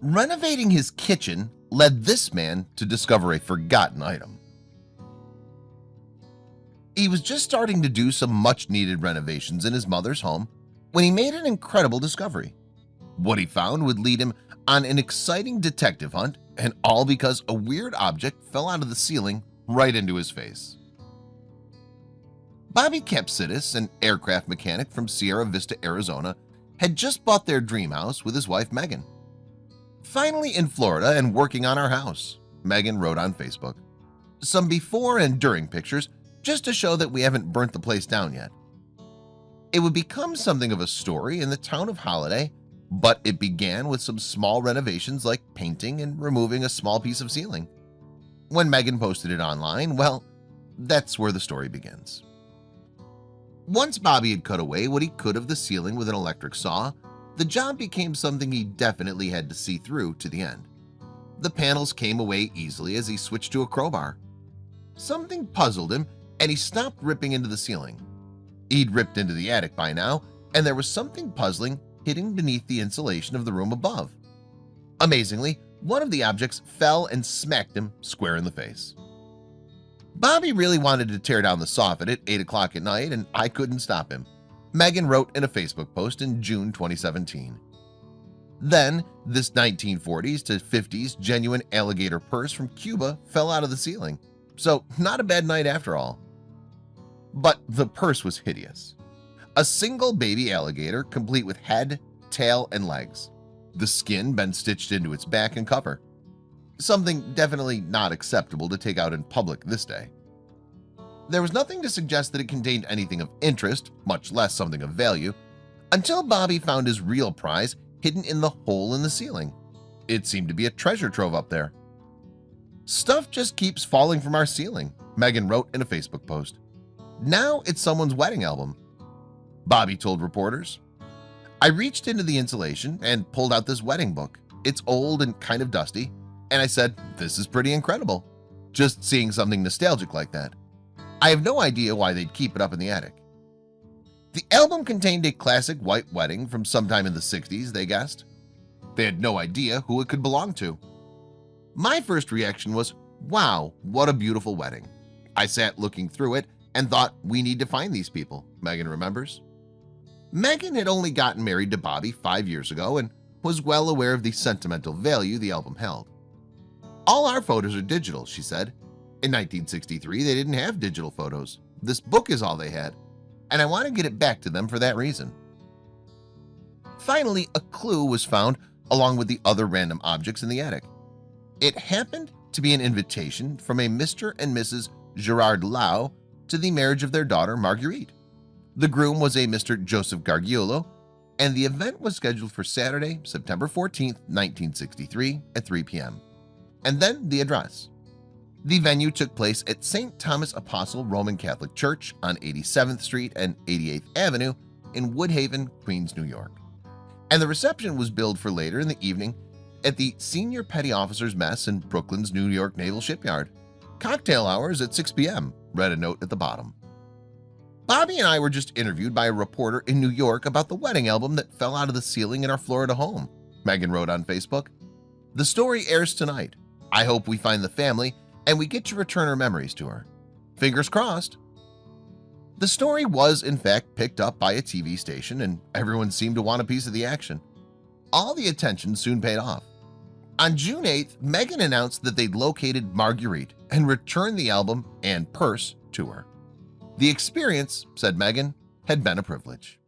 Renovating his kitchen led this man to discover a forgotten item. He was just starting to do some much-needed renovations in his mother's home when he made an incredible discovery. What he found would lead him on an exciting detective hunt, and all because a weird object fell out of the ceiling right into his face. Bobby Kapsidis, an aircraft mechanic from Sierra Vista, Arizona, had just bought their dream house with his wife Megan. "Finally in Florida and working on our house," Megan wrote on Facebook. "Some before and during pictures just to show that we haven't burnt the place down yet." It would become something of a story in the town of Holiday, but it began with some small renovations like painting and removing a small piece of ceiling. When Megan posted it online, well, that's where the story begins. Once Bobby had cut away what he could of the ceiling with an electric saw, the job became something he definitely had to see through to the end. The panels came away easily as he switched to a crowbar. Something puzzled him, and he stopped ripping into the ceiling. He'd ripped into the attic by now, and there was something puzzling hidden beneath the insulation of the room above. Amazingly, one of the objects fell and smacked him square in the face. Bobby really wanted to tear down the soffit at 8 o'clock at night, and I couldn't stop him, Megan wrote in a Facebook post in June 2017. Then, this 1940s to 50s genuine alligator purse from Cuba fell out of the ceiling, so not a bad night after all. But the purse was hideous. A single baby alligator complete with head, tail, and legs. The skin been stitched into its back and cover. Something definitely not acceptable to take out in public this day. There was nothing to suggest that it contained anything of interest, much less something of value, until Bobby found his real prize hidden in the hole in the ceiling. It seemed to be a treasure trove up there. "Stuff just keeps falling from our ceiling," Megan wrote in a Facebook post. "Now it's someone's wedding album." Bobby told reporters, "I reached into the insulation and pulled out this wedding book. It's old and kind of dusty, and I said, this is pretty incredible. Just seeing something nostalgic like that. I have no idea why they'd keep it up in the attic." The album contained a classic white wedding from sometime in the 60s, they guessed. They had no idea who it could belong to. "My first reaction was, wow, what a beautiful wedding. I sat looking through it and thought, we need to find these people," Megan remembers. Megan had only gotten married to Bobby 5 years ago and was well aware of the sentimental value the album held. "All our photos are digital," she said. "In 1963, they didn't have digital photos. This book is all they had, and I want to get it back to them for that reason." Finally, a clue was found along with the other random objects in the attic. It happened to be an invitation from a Mr. and Mrs. Gerard Lau to the marriage of their daughter Marguerite. The groom was a Mr. Joseph Gargiulo, and the event was scheduled for Saturday, September 14th, 1963 at 3 p.m. And then the address. The venue took place at St. Thomas Apostle Roman Catholic Church on 87th Street and 88th Avenue in Woodhaven, Queens, New York. And the reception was billed for later in the evening at the Senior Petty Officers Mess in Brooklyn's New York Naval Shipyard. "Cocktail hours at 6 p.m., read a note at the bottom. Bobby and I were just interviewed by a reporter in New York about the wedding album that fell out of the ceiling in our Florida home, Megan wrote on Facebook. "The story airs tonight. I hope we find the family and we get to return our memories to her. Fingers crossed." The story was in fact picked up by a TV station, and everyone seemed to want a piece of the action. All the attention soon paid off. On June 8th, Megan announced that they'd located Marguerite and returned the album and purse to her. "The experience," said Megan, "had been a privilege."